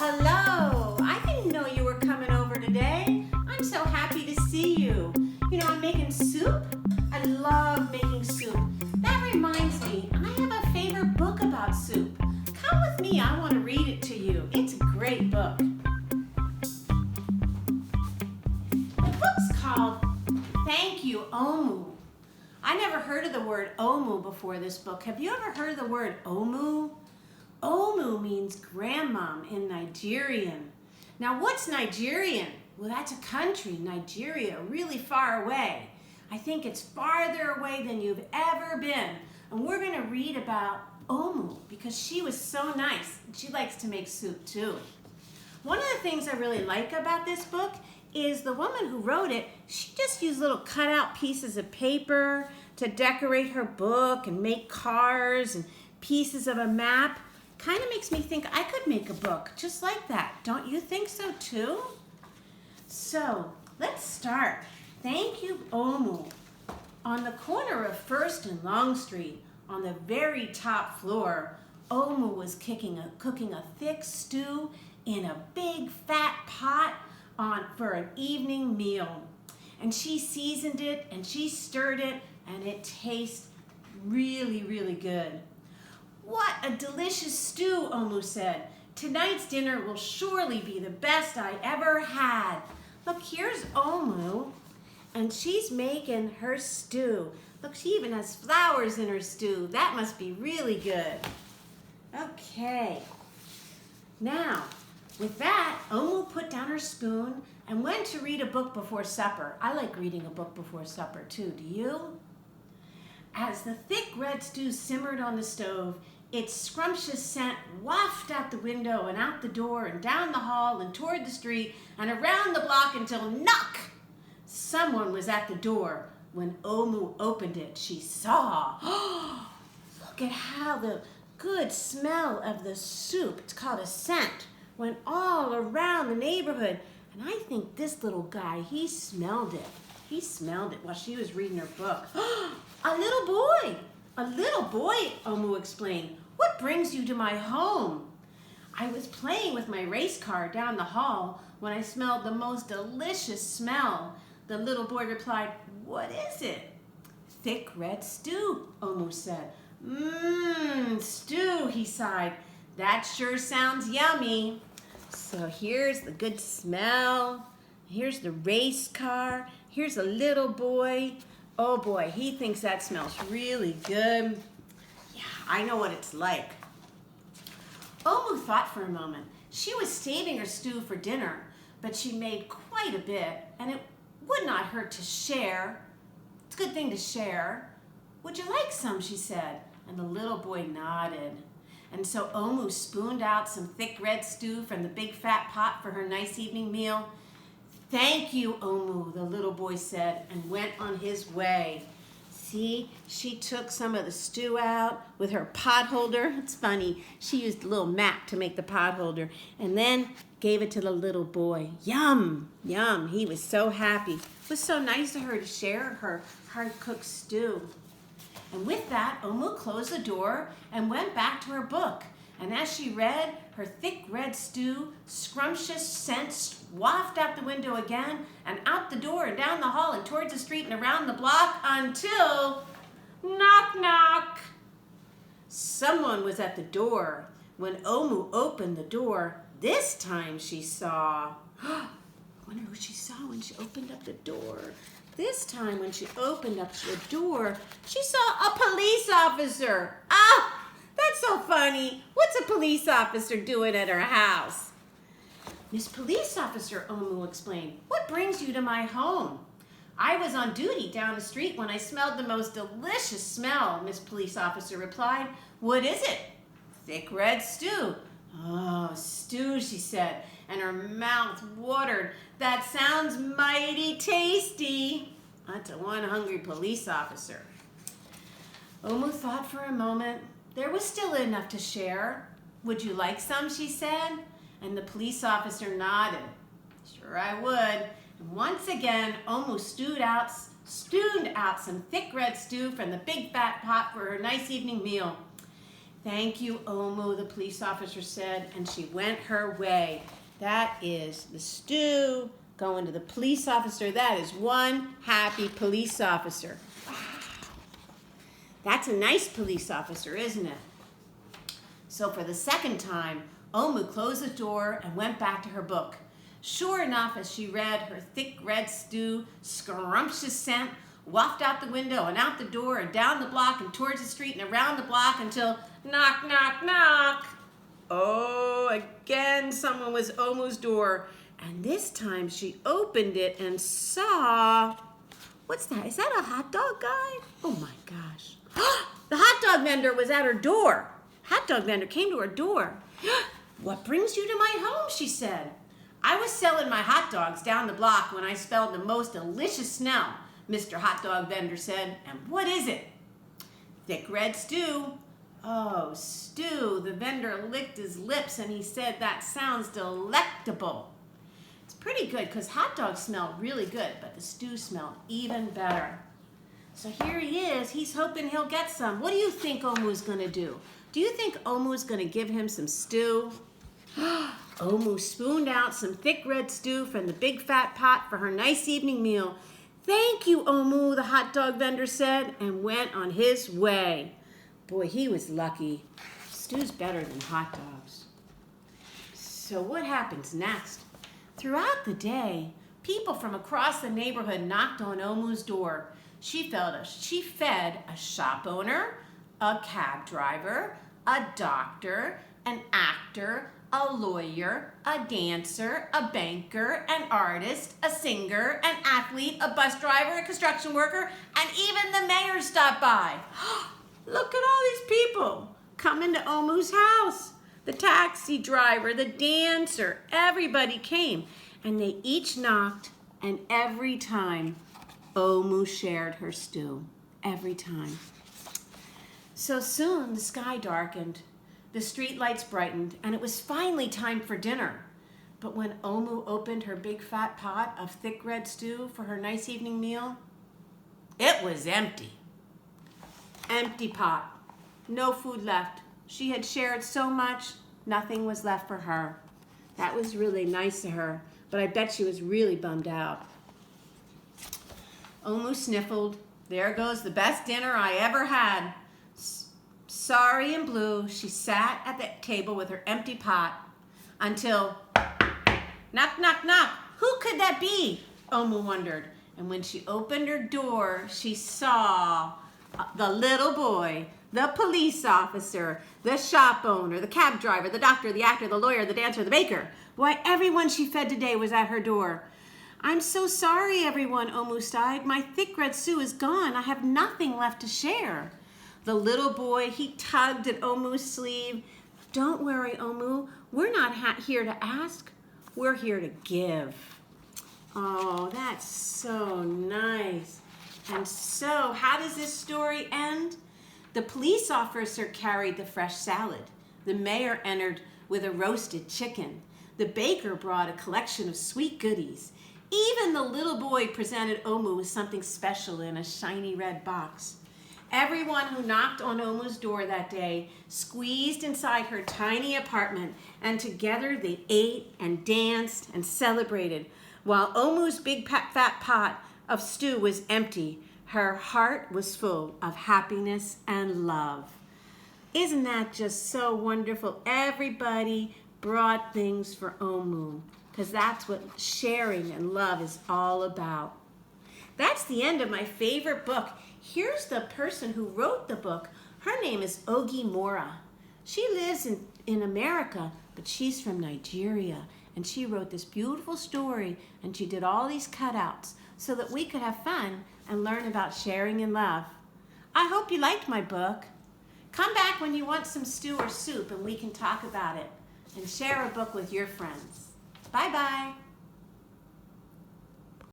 hello. I didn't know you were coming over today. I'm so happy to see you. You know, I'm making soup. I love making soup. That reminds me, I have a favorite book about soup. Come with me, I want to read it to you. It's a great book. The book's called Thank You, Omu. I never heard of the word Omu before this book. Have you ever heard of the word Omu? Omu means grandmom in Nigerian. Now what's Nigerian? Well, that's a country, Nigeria, really far away. I think it's farther away than you've ever been. And we're going to read about Omu because she was so nice. She likes to make soup too. One of the things I really like about this book is the woman who wrote it, she just used little cutout pieces of paper to decorate her book and make cars and pieces of a map. Kind of makes me think I could make a book just like that. Don't you think so too? So let's start. Thank you, Omu. On the corner of First and Long Street, on the very top floor, Omu was cooking a thick stew in a big fat pot for an evening meal. And she seasoned it and she stirred it and it tastes really, really good. What a delicious stew, Omu said. Tonight's dinner will surely be the best I ever had. Look, here's Omu, and she's making her stew. Look, she even has flowers in her stew. That must be really good. Okay. Now, with that, Omu put down her spoon and went to read a book before supper. I like reading a book before supper too. Do you? As the thick red stew simmered on the stove, its scrumptious scent wafted out the window and out the door and down the hall and toward the street and around the block until knock! Someone was at the door. When Omu opened it, she saw. Look at how the good smell of the soup, it's called a scent, went all around the neighborhood. And I think this little guy, he smelled it. He smelled it while she was reading her book. A little boy! A little boy, Omu explained. What brings you to my home? I was playing with my race car down the hall when I smelled the most delicious smell. The little boy replied, what is it? Thick red stew, Omu said. Stew, he sighed. That sure sounds yummy. So here's the good smell. Here's the race car. Here's a little boy. Oh boy, he thinks that smells really good. Yeah, I know what it's like. Omu thought for a moment. She was saving her stew for dinner, but she made quite a bit, and it would not hurt to share. It's a good thing to share. Would you like some, she said, and the little boy nodded. And so Omu spooned out some thick red stew from the big fat pot for her nice evening meal. Thank you, Omu, the little boy said, and went on his way. See, she took some of the stew out with her pot holder. It's funny, she used a little mat to make the pot holder, and then gave it to the little boy. Yum, yum, he was so happy. It was so nice of her to share her hard-cooked stew. And with that, Omu closed the door and went back to her book. And as she read, her thick red stew, scrumptious scents wafted out the window again and out the door and down the hall and towards the street and around the block until knock, knock. Someone was at the door. When Omu opened the door, this time she saw, I wonder who she saw when she opened up the door. This time when she opened up the door, she saw a police officer. Ah! That's so funny. What's a police officer doing at her house? Miss Police Officer, Omu explained, what brings you to my home? I was on duty down the street when I smelled the most delicious smell, Miss Police Officer replied. What is it? Thick red stew. Oh, stew, she said, and her mouth watered. That sounds mighty tasty. That's one hungry police officer. Omu thought for a moment. There was still enough to share. Would you like some, she said? And the police officer nodded. Sure I would. And once again, Omu stewed out some thick red stew from the big fat pot for her nice evening meal. "Thank you, Omu," the police officer said, and she went her way. That is the stew going to the police officer. That is one happy police officer. Wow. That's a nice police officer, isn't it? So for the second time, Omu closed the door and went back to her book. Sure enough, as she read, her thick red stew, scrumptious scent, wafted out the window and out the door and down the block and towards the street and around the block until knock, knock, knock. Oh, again someone was Omu's door. And this time she opened it and saw, what's that? Is that a hot dog guy? Oh my gosh. The hot dog vendor was at her door. Hot dog vendor came to her door. "What brings you to my home?" she said. "I was selling my hot dogs down the block when I smelled the most delicious smell," Mr. Hot Dog Vendor said. "And what is it?" "Thick red stew." "Oh, stew." The vendor licked his lips and he said, "That sounds delectable." It's pretty good because hot dogs smell really good, but the stew smelled even better. So here he is. He's hoping he'll get some. What do you think Omu's going to do? Do you think Omu's going to give him some stew? Omu spooned out some thick red stew from the big fat pot for her nice evening meal. "Thank you, Omu," the hot dog vendor said, and went on his way. Boy, he was lucky. Stew's better than hot dogs. So what happens next? Throughout the day, people from across the neighborhood knocked on Omu's door. She fed a shop owner, a cab driver, a doctor, an actor, a lawyer, a dancer, a banker, an artist, a singer, an athlete, a bus driver, a construction worker, and even the mayor stopped by. Look at all these people coming to Omu's house. The taxi driver, the dancer, everybody came. And they each knocked, and every time Omu shared her stew. Every time. So soon the sky darkened. The street lights brightened, and it was finally time for dinner. But when Omu opened her big fat pot of thick red stew for her nice evening meal, it was empty. Empty pot. No food left. She had shared so much, nothing was left for her. That was really nice of her, but I bet she was really bummed out. Omu sniffled. "There goes the best dinner I ever had." Sorry and blue, she sat at the table with her empty pot until knock, knock, knock. Who could that be? Omu wondered. And when she opened her door, she saw the little boy, the police officer, the shop owner, the cab driver, the doctor, the actor, the lawyer, the dancer, the baker. Why, everyone she fed today was at her door. "I'm so sorry, everyone," Omu sighed. "My thick red stew is gone. I have nothing left to share." The little boy, he tugged at Omu's sleeve. "Don't worry, Omu. We're not here to ask. We're here to give." Oh, that's so nice. And so, how does this story end? The police officer carried the fresh salad. The mayor entered with a roasted chicken. The baker brought a collection of sweet goodies. Even the little boy presented Omu with something special in a shiny red box. Everyone who knocked on Omu's door that day squeezed inside her tiny apartment, and together they ate and danced and celebrated. While Omu's big fat pot of stew was empty, her heart was full of happiness and love. Isn't that just so wonderful? Everybody brought things for Omu, because that's what sharing and love is all about. That's the end of my favorite book. Here's the person who wrote the book. Her name is Oge Mora. She lives in America, but she's from Nigeria. And she wrote this beautiful story, and she did all these cutouts so that we could have fun and learn about sharing and love. I hope you liked my book. Come back when you want some stew or soup, and we can talk about it and share a book with your friends. Bye-bye.